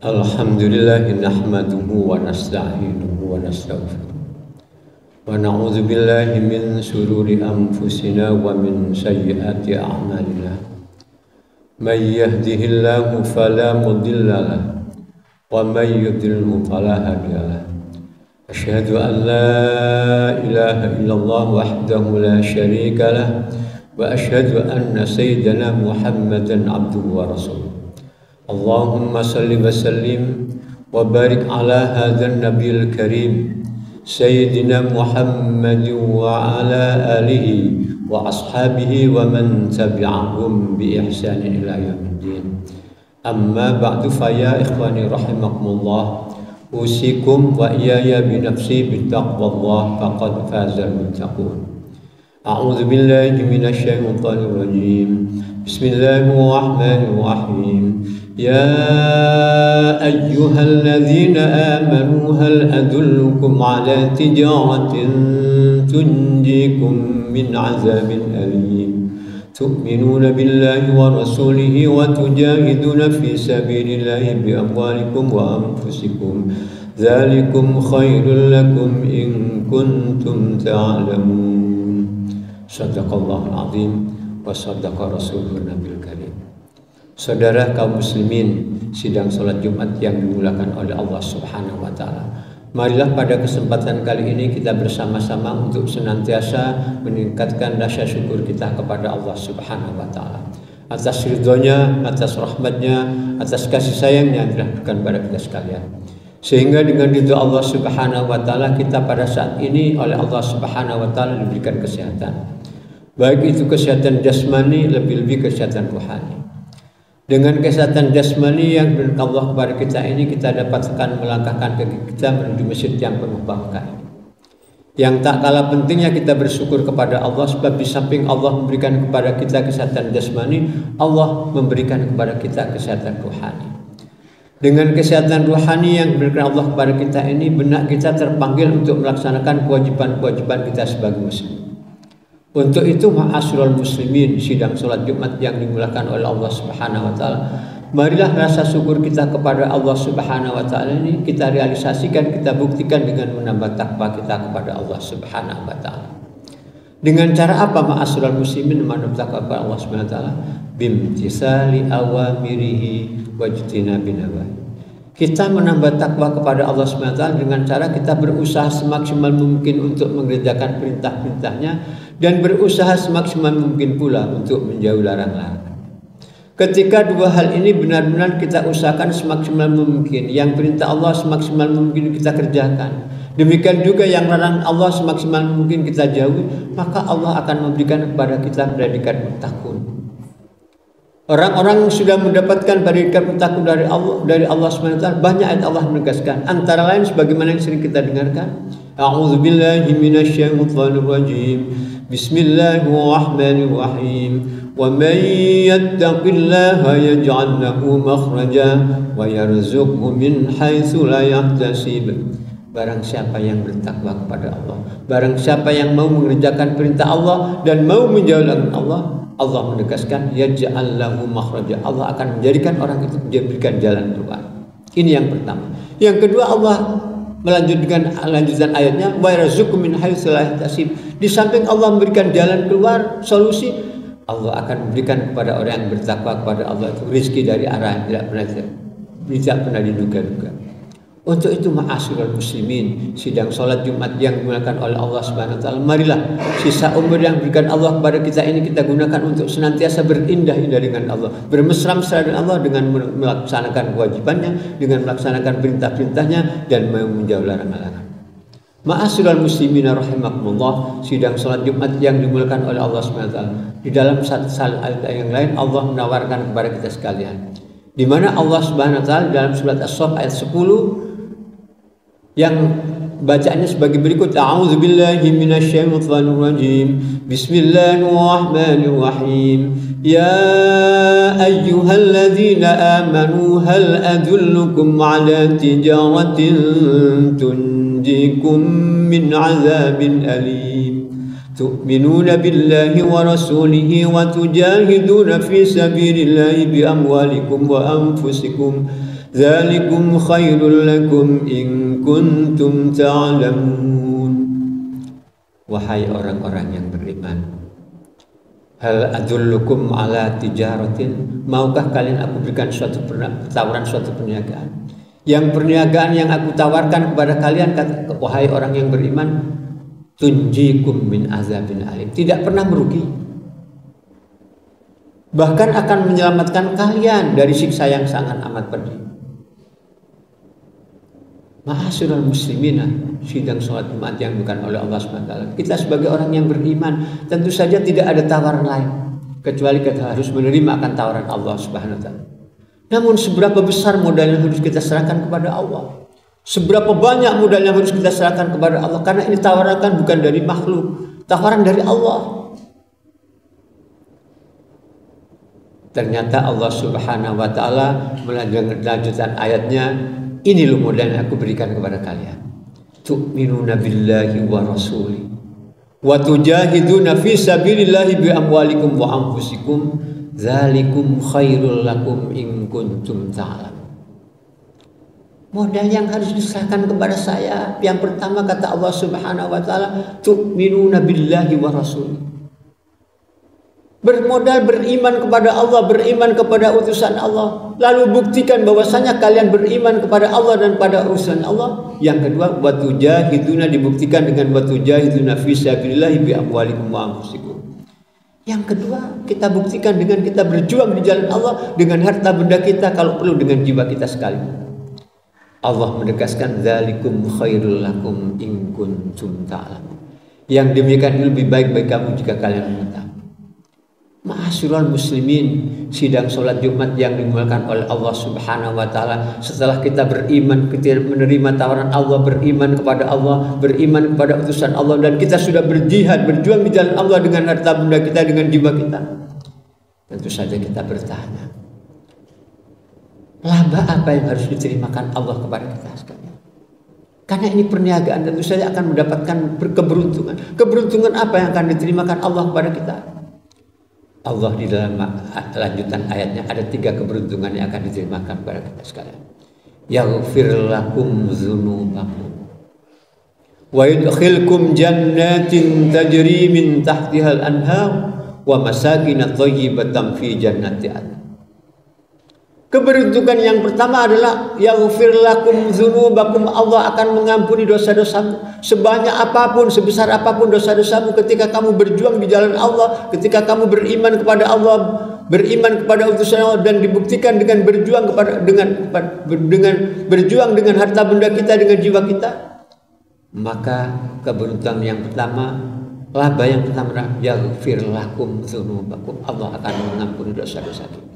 Alhamdulillah nahmaduhu wa nasta'inuhu wa nastaghfiruh wa na'udzu billahi min shururi anfusina wa min sayyiati a'malina. May yahdihillahu fala mudilla lahu wa may yudlilhu fala hadiya lahu. Asyhadu an la ilaha illallah wahdahu la syarika lahu wa asyhadu anna sayyidana Muhammadan abduhu wa rasuluh. Allahumma salli wa sallim wa barik ala hadzal nabiyil karim sayyidina Muhammad wa ala alihi wa ashabihi wa man tabi'ahum bi ihsanin ila yaumiddin. Amma ba'du, fa ya ikhwani rahimakumullah, usikum wa iyaya bi nafsi bittaqwallah faqad fazal muttaqun. A'udzu billahi minasy syaithanir rajim. Bismillahirrahmanirrahim. Ya ayyuhalladzina amanu hal adullukum ala tijaratin tunjikum min azabin alim tu'minuna billahi wa rasulihi wa tujahiduna fi sabilillahi bi amwalikum wa anfusikum dzalikum khairul lakum in kuntum ta'lamun. Shadaqallahul azim wa shadaqa rasulun nabil karim. Saudara kaum muslimin, sidang salat Jumat yang dimulakan oleh Allah Subhanahu wa taala. Marilah pada kesempatan kali ini kita bersama-sama untuk senantiasa meningkatkan rasa syukur kita kepada Allah Subhanahu wa taala atas ridhonya, atas rahmatnya, atas kasih sayangnya yang telah diberikan kepada kita sekalian. Sehingga dengan ridho Allah Subhanahu wa taala kita pada saat ini oleh Allah Subhanahu wa taala diberikan kesehatan. Baik itu kesehatan jasmani, lebih-lebih kesehatan rohani. Dengan kesehatan jasmani yang diberikan Allah kepada kita ini, kita dapatkan melangkahkan kaki kita menuju masjid yang penuh barokah ini. Yang tak kalah pentingnya kita bersyukur kepada Allah, sebab di samping Allah memberikan kepada kita kesehatan jasmani, Allah memberikan kepada kita kesehatan rohani. Dengan kesehatan rohani yang diberikan Allah kepada kita ini, benak kita terpanggil untuk melaksanakan kewajiban-kewajiban kita sebagai muslim. Untuk itu, ma'asyiral muslimin, sidang salat Jumat yang dimulakan oleh Allah Subhanahu wa taala, marilah rasa syukur kita kepada Allah Subhanahu wa taala ini kita realisasikan, kita buktikan dengan menambah takwa kita kepada Allah Subhanahu wa taala. Dengan cara apa ma'asyiral muslimin menambah takwa kepada Allah Subhanahu wa taala? Bimtisali awamirihi wajtinabi nawahi. Kita menambah takwa kepada Allah SWT dengan cara kita berusaha semaksimal mungkin untuk mengerjakan perintah-perintahnya dan berusaha semaksimal mungkin pula untuk menjauh larangan-larangan. Ketika dua hal ini benar-benar kita usahakan semaksimal mungkin, yang perintah Allah semaksimal mungkin kita kerjakan, demikian juga yang larangan Allah semaksimal mungkin kita jauhi, maka Allah akan memberikan kepada kita predikat muttaqun. Orang-orang yang sudah mendapatkan predikat muttaqun dari Allah SWT, banyak ayat Allah menegaskan. Antara lain sebagaimana yang sering kita dengarkan. A'udzu billahi minasy syaithanir rajim. Bismillahirrahmanirrahim. Wa may yattaqillaha yaj'al lahu makhraja wa yarzuqhu min haitsu la yahtasib. Barang siapa yang bertakwa kepada Allah, barang siapa yang mau mengerjakan perintah Allah dan mau menjauh dari Allah menegaskan yaj'al lahu makhraja. Allah akan menjadikan orang itu diberikan jalan keluar. Ini yang pertama. Yang kedua, Allah melanjutkan lanjutan ayatnya wa yarzuqhu min haitsu la yahtasib. Di samping Allah memberikan jalan keluar, solusi, Allah akan memberikan kepada orang yang bertakwa kepada Allah itu rezeki dari arah yang tidak pernah diduga-duga. Untuk itu, ma'asyiral muslimin, sidang salat Jumat yang dimulakan oleh Allah Subhanahu wa taala, marilah sisa umur yang diberikan Allah kepada kita ini kita gunakan untuk senantiasa berindah-indah dengan Allah, bermesra-mesra dengan Allah dengan melaksanakan kewajibannya, dengan melaksanakan perintah-perintahnya dan menjauh larangan-larangan. Ma'asyiral muslimin rahimakumullah, sidang salat Jumat yang dimulakan oleh Allah Subhanahu wa taala, di dalam satu ayat yang lain Allah menawarkan kepada kita sekalian, di mana Allah Subhanahu wa taala dalam surat As-Saff ayat 10 yang bacaannya sebagai berikut. A'udzu billahi minasy syaithanir rajim. Bismillahirrahmanirrahim. Ya ayyuhalladzina amanu hal adullukum ala tijaratin tunjikum min azabin alim tu'minuna billahi wa rasulihi wa tujahiduna fi sabilillahi bi amwalikum wa anfusikum Dzalikum khairul lakum in kuntum ta'lamun. Wahai orang-orang yang beriman, hal adullukum ala tijaratin, maukah kalian aku berikan suatu tawaran, suatu perniagaan? Yang perniagaan yang aku tawarkan kepada kalian, wahai orang yang beriman, tunjikum min azabin alim, tidak pernah merugi, bahkan akan menyelamatkan kalian dari siksa yang sangat amat pedih. Ma'asyiral muslimina, sidang sholat Jumat yang bukan oleh Allah SWT. Kita sebagai orang yang beriman, tentu saja tidak ada tawaran lain kecuali kita harus menerima akan tawaran Allah SWT. Namun seberapa besar modal yang harus kita serahkan kepada Allah? Seberapa banyak modal yang harus kita serahkan kepada Allah? Karena ini tawaran kan bukan dari makhluk, tawaran dari Allah. Ternyata Allah Subhanahu wa Ta'ala melanjutkan ayatnya, ini loh modal yang aku berikan kepada kalian. Tu'minuna billahi wa rasuli wa tujahiduna fi sabilillahi bi amwalikum wa anfusikum, dzalikum khairul lakum in kuntum ta'lamun. Modal yang harus diserahkan kepada saya, yang pertama kata Allah Subhanahu wa Ta'ala, tu'minuna billahi wa rasuli. Bermodal beriman kepada Allah, beriman kepada utusan Allah. Lalu buktikan bahwasanya kalian beriman kepada Allah dan pada utusan Allah. Yang kedua, watujahiduna, dibuktikan dengan watujahiduna fi sabilillahi bi amwalikum wa anfusikum. Yang kedua, kita buktikan dengan kita berjuang di jalan Allah dengan harta benda kita, kalau perlu dengan jiwa kita sekali. Allah menegaskan, dzalikum khairul lakum in kuntum ta'lamun. Yang demikian lebih baik bagi kamu jika kalian mengetahui. Ma'asyiral muslimin, sidang sholat Jumat yang dimuliakan oleh Allah Subhanahu wa Ta'ala. Setelah kita beriman, kita menerima tawaran Allah, beriman kepada Allah, beriman kepada utusan Allah, dan kita sudah berjihad, berjuang di jalan Allah dengan harta benda kita, dengan jiwa kita, tentu saja kita bertanya, laba apa yang harus diterimakan Allah kepada kita sekalian? Karena ini perniagaan, tentu saja akan mendapatkan keberuntungan. Keberuntungan apa yang akan diterimakan Allah kepada kita? Allah di dalam lanjutan ayatnya ada 3 keberuntungan yang akan diterimakan kepada kita sekalian. Yaghfir lakum dzunubakum wa yudkhilkum jannatin tajri min tahtiha al-anhar wa masakin thayyibatan fi jannati adn. Keberuntungan yang pertama adalah yaghfir lakum dzunubakum, Allah akan mengampuni dosa-dosamu sebanyak apapun, sebesar apapun dosa-dosamu ketika kamu berjuang di jalan Allah, ketika kamu beriman kepada Allah, beriman kepada utusan Allah, dan dibuktikan dengan berjuang dengan berjuang dengan harta benda kita, dengan jiwa kita. Maka keberuntungan yang pertama, laba yang pertama adalah yaghfir lakum dzunubakum, Allah akan mengampuni dosa-dosa kita.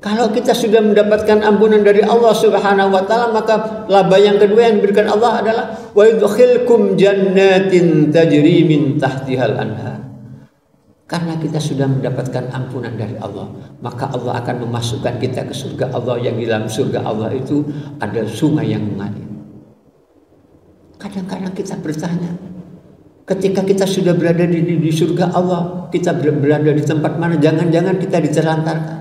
Kalau kita sudah mendapatkan ampunan dari Allah Subhanahu wa Ta'ala, maka laba yang kedua yang diberikan Allah adalah wa yudkhilkum jannatin tajri min tahtihal anhar. Karena kita sudah mendapatkan ampunan dari Allah, maka Allah akan memasukkan kita ke surga Allah, yang di dalam surga Allah itu ada sungai yang mengalir. Kadang-kadang kita bertanya, ketika kita sudah berada di surga Allah, kita berada di tempat mana? Jangan-jangan kita ditelantarkan.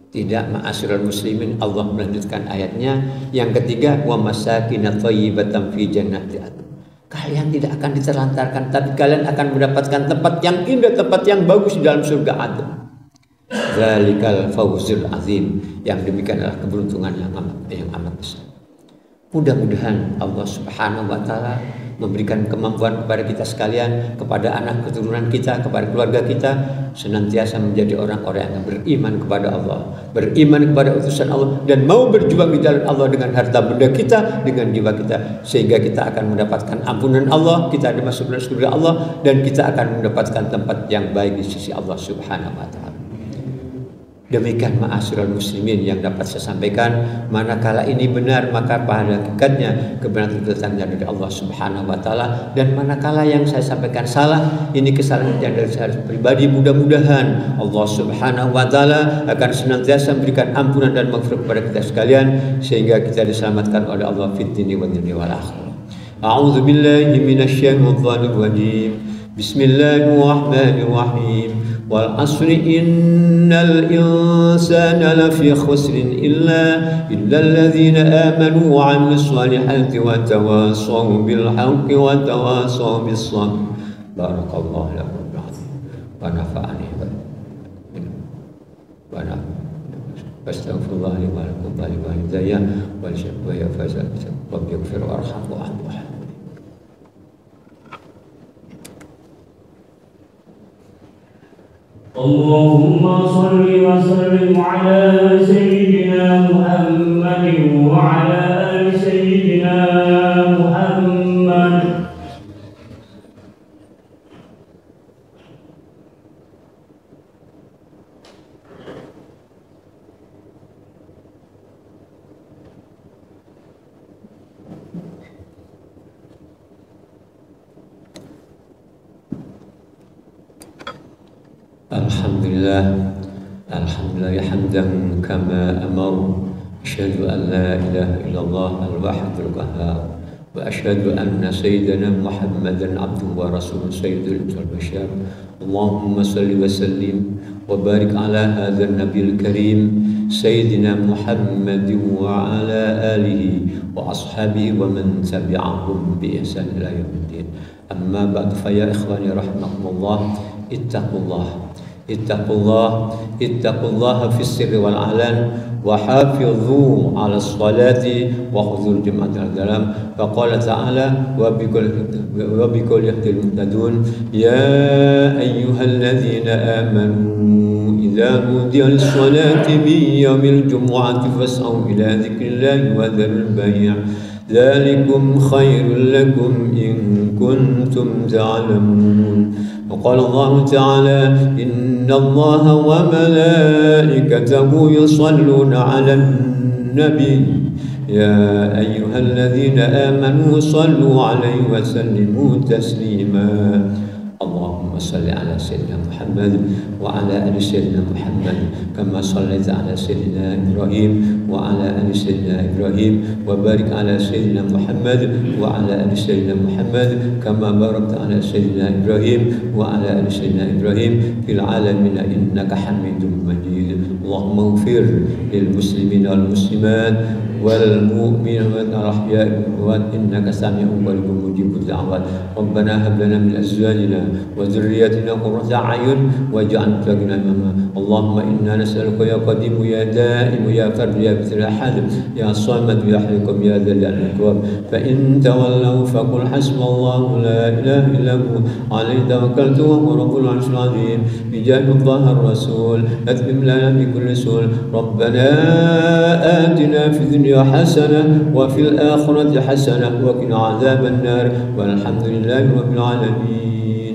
Tidak, ma'asyiral muslimin, Allah melanjutkan ayatnya yang ketiga, wa masakin thayyibatan fi jannati adn. Kalian tidak akan ditelantarkan, tapi kalian akan mendapatkan tempat yang indah, tempat yang bagus di dalam surga Adn. Dzalikal fawzul azim, yang demikian adalah keberuntungan yang amat besar. Mudah-mudahan Allah Subhanahu wa Ta'ala memberikan kemampuan kepada kita sekalian, kepada anak keturunan kita, kepada keluarga kita, senantiasa menjadi orang-orang yang beriman kepada Allah, beriman kepada utusan Allah, dan mau berjuang di jalan Allah dengan harta benda kita, dengan jiwa kita, sehingga kita akan mendapatkan ampunan Allah, kita dimasukkan ke surga Allah, dan kita akan mendapatkan tempat yang baik di sisi Allah Subhanahu wa Ta'ala. Demikian ma'asyiral muslimin yang dapat saya sampaikan. Manakala ini benar, maka pada hakikatnya kebenaran itu datangnya dari Allah Subhanahu wa Ta'ala, dan manakala yang saya sampaikan salah, ini kesalahan yang dari saya pribadi. Mudah-mudahan Allah Subhanahu wa Ta'ala akan senantiasa memberikan ampunan dan maghfirah kepada kita sekalian, sehingga kita diselamatkan oleh Allah fid dunya wal akhirah. A'udzu billahi minasyaitonir rajim. Bismillahirrahmanirrahim. والعصر إن الإنسان لفي خسر إلا الذين آمنوا وعملوا الصالحات وتواصوا بالحق وتواصوا بالصبر. بارك الله لكم ونفعني واستغفر الله لي ولكم ولوالدي ولشيخي فاز ربي اغفر وارحم وارحم. اللهم صل وسلم على سيدنا محمد وعلى آل سيدنا محمد. الحمد لله حمدا كما أمر. أشهد أن لا إله إلا الله الواحد القهار، وأشهد أن سيدنا محمدا عبده ورسوله سيد البشر. اللهم صل وسلم وبارك على هذا النبي الكريم سيدنا محمد وعلى آله وأصحابه ومن تبعهم بإحسان إلى يوم الدين. أما بعد فيا إخواني رحمكم الله، اتقوا الله في السر والعلن، وحافظوا على الصلاة وخذوا الجمعة الكلام. فقال تعالى وبكل يهدي المهتدون يا أيها الذين آمنوا إذا نودي للصلاة من يوم الجمعة فاسعوا إلى ذكر الله وذروا البيع ذلكم خير لكم إن كنتم تعلمون. وقال الله تعالى إن الله وملائكته يصلون على النبي يا أيها الذين آمنوا صلوا عليه وسلموا تسليما. اللهم صل على سيدنا محمد وعلى آل سيدنا محمد كما صليت على سيدنا إبراهيم وعلى آل سيدنا إبراهيم، وبارك على سيدنا محمد وعلى آل سيدنا محمد كما باركت على سيدنا إبراهيم وعلى آل سيدنا إبراهيم في العالمين إنك حميد مجيد. اللهم اغفر للمسلمين والمسلمات والمؤمنين والأحياء إنك سميع قريب مجيب الدعوات. ربنا هب لنا من أزواجنا وذرياتنا قرة أعين واجعلنا لنا إماما. اللهم إنا نسألك يا قديم يا دائم يا فرد يا مثل أحد يا صامد يا حيكم يا ذا الجلال والإكرام. فإن تولوا فقل حسب الله لا إله إلا هو عليه توكلت وهو رب العرش العظيم. بجاه الله الرسول أتمم لنا بكل سول. ربنا آتنا في الدنيا حسنة وفي الآخرة حسنة وقنا عذاب النار والحمد لله رب العالمين.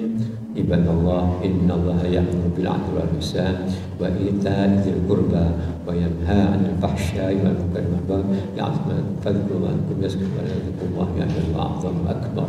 عباد الله إن الله يأمر بالعدل والإحسان وإيتاء ذي القربى وينهى عن الفحشاء والمنكر والبغي يعظكم فاذكروا الله يذكركم ويذكر الله أعظم أكبر.